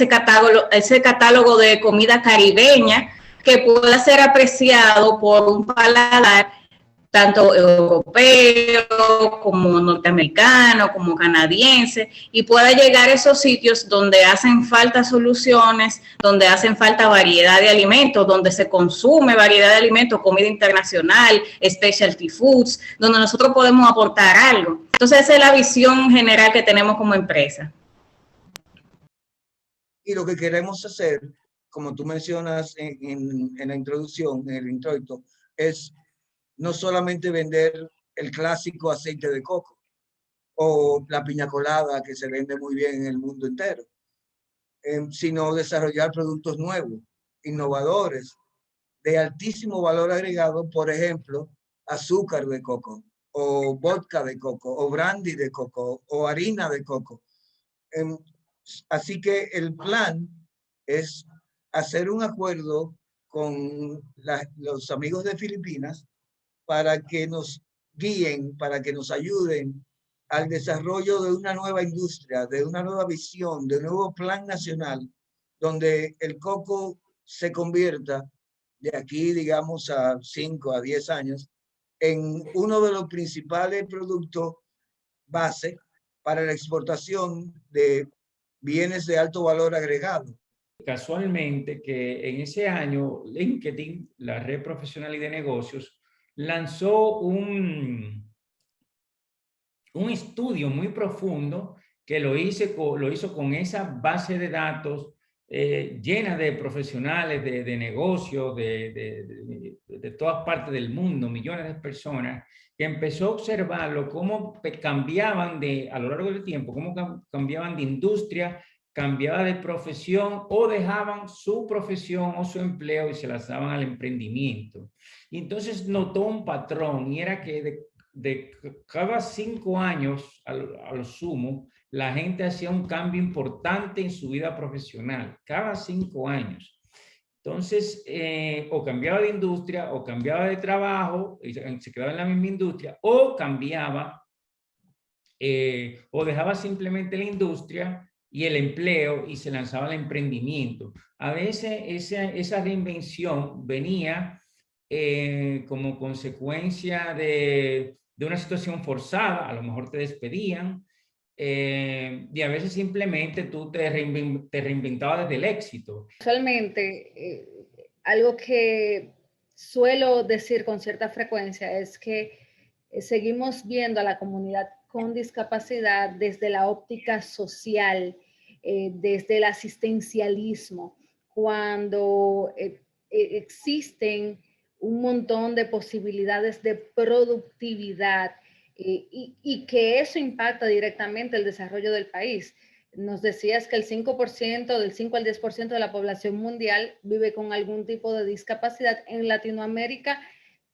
catálogo de comida caribeña que pueda ser apreciado por un paladar tanto europeo como norteamericano, como canadiense, y pueda llegar a esos sitios donde hacen falta soluciones, donde hacen falta variedad de alimentos, donde se consume variedad de alimentos, comida internacional, specialty foods, donde nosotros podemos aportar algo. Entonces esa es la visión general que tenemos como empresa. Y lo que queremos hacer, como tú mencionas en la introducción, en el introito, es no solamente vender el clásico aceite de coco o la piña colada que se vende muy bien en el mundo entero, sino desarrollar productos nuevos, innovadores, de altísimo valor agregado, por ejemplo, azúcar de coco, o vodka de coco, o brandy de coco, o harina de coco. Así que el plan es hacer un acuerdo con los amigos de Filipinas para que nos guíen, para que nos ayuden al desarrollo de una nueva industria, de una nueva visión, de un nuevo plan nacional, donde el coco se convierta de aquí, digamos, a 5 a 10 años, en uno de los principales productos base para la exportación de bienes de alto valor agregado. Casualmente que en ese año LinkedIn, la red profesional y de negocios, lanzó un estudio muy profundo que lo hizo con esa base de datos llena de profesionales de negocios de todas partes del mundo, millones de personas, que empezó a observarlo cómo cambiaban a lo largo del tiempo, cómo cambiaban de industria, cambiaban de profesión o dejaban su profesión o su empleo y se lanzaban al emprendimiento. Y entonces notó un patrón y era que de cada 5 años a lo sumo, la gente hacía un cambio importante en su vida profesional, cada 5 años. Entonces, o cambiaba de industria, o cambiaba de trabajo, y se quedaba en la misma industria, o cambiaba, o dejaba simplemente la industria y el empleo y se lanzaba al emprendimiento. A veces esa reinvención venía como consecuencia de una situación forzada, a lo mejor te despedían, y a veces simplemente tú te reinventabas desde el éxito. Usualmente, algo que suelo decir con cierta frecuencia es que seguimos viendo a la comunidad con discapacidad desde la óptica social, desde el asistencialismo, cuando existen un montón de posibilidades de productividad y que eso impacta directamente el desarrollo del país. nos decías que el 5%, del 5 al 10% de la población mundial vive con algún tipo de discapacidad. En Latinoamérica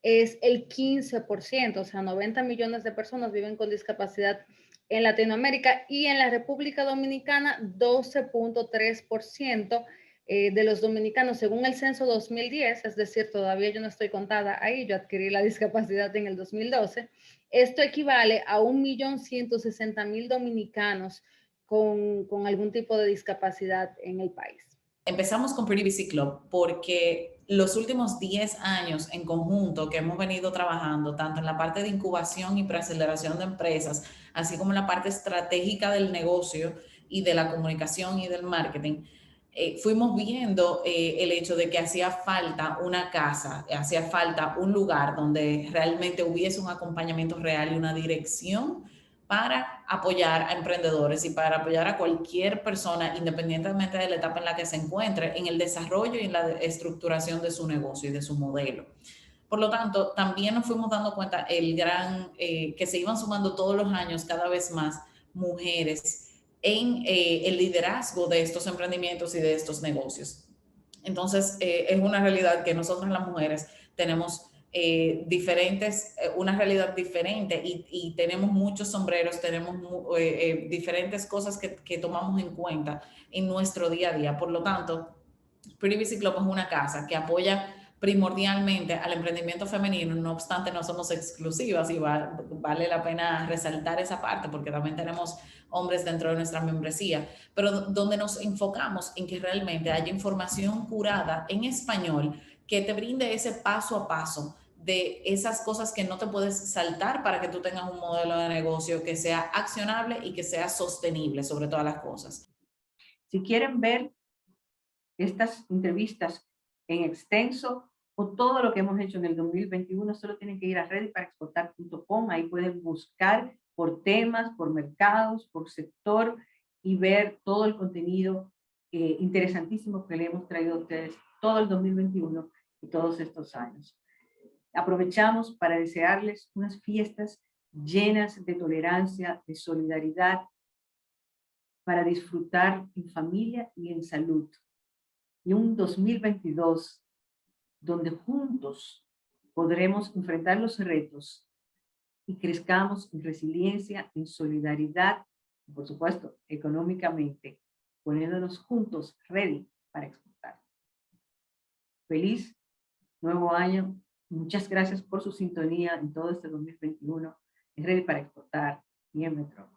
es el 15%, o sea, 90 millones de personas viven con discapacidad en Latinoamérica, y en la República Dominicana 12.3% de los dominicanos, según el censo 2010, es decir, todavía yo no estoy contada ahí, yo adquirí la discapacidad en el 2012, esto equivale a 1.160.000 dominicanos con algún tipo de discapacidad en el país. Empezamos con Pretty Busy Club porque los últimos 10 años en conjunto que hemos venido trabajando, tanto en la parte de incubación y preaceleración de empresas, así como en la parte estratégica del negocio y de la comunicación y del marketing, fuimos viendo el hecho de que hacía falta una casa, hacía falta un lugar donde realmente hubiese un acompañamiento real y una dirección para apoyar a emprendedores y para apoyar a cualquier persona, independientemente de la etapa en la que se encuentre, en el desarrollo y en la estructuración de su negocio y de su modelo. Por lo tanto, también nos fuimos dando cuenta que se iban sumando todos los años cada vez más mujeres en el liderazgo de estos emprendimientos y de estos negocios. Entonces, es una realidad que nosotros las mujeres tenemos una realidad diferente y tenemos muchos sombreros, tenemos diferentes cosas que tomamos en cuenta en nuestro día a día. Por lo tanto, Pretty Busy Club es una casa que apoya primordialmente al emprendimiento femenino, no obstante no somos exclusivas y vale la pena resaltar esa parte porque también tenemos hombres dentro de nuestra membresía, pero donde nos enfocamos en que realmente haya información curada en español que te brinde ese paso a paso de esas cosas que no te puedes saltar para que tú tengas un modelo de negocio que sea accionable y que sea sostenible sobre todas las cosas. Si quieren ver estas entrevistas en extenso o todo lo que hemos hecho en el 2021, solo tienen que ir a readyparaexportar.com, ahí pueden buscar por temas, por mercados, por sector y ver todo el contenido interesantísimo que le hemos traído a ustedes todo el 2021 y todos estos años. Aprovechamos para desearles unas fiestas llenas de tolerancia, de solidaridad, para disfrutar en familia y en salud. Y un 2022 donde juntos podremos enfrentar los retos y crezcamos en resiliencia, en solidaridad y, por supuesto, económicamente, poniéndonos juntos ready para exportar. Feliz nuevo año. Muchas gracias por su sintonía en todo este 2021. Es Ready para Exportar y en Metro.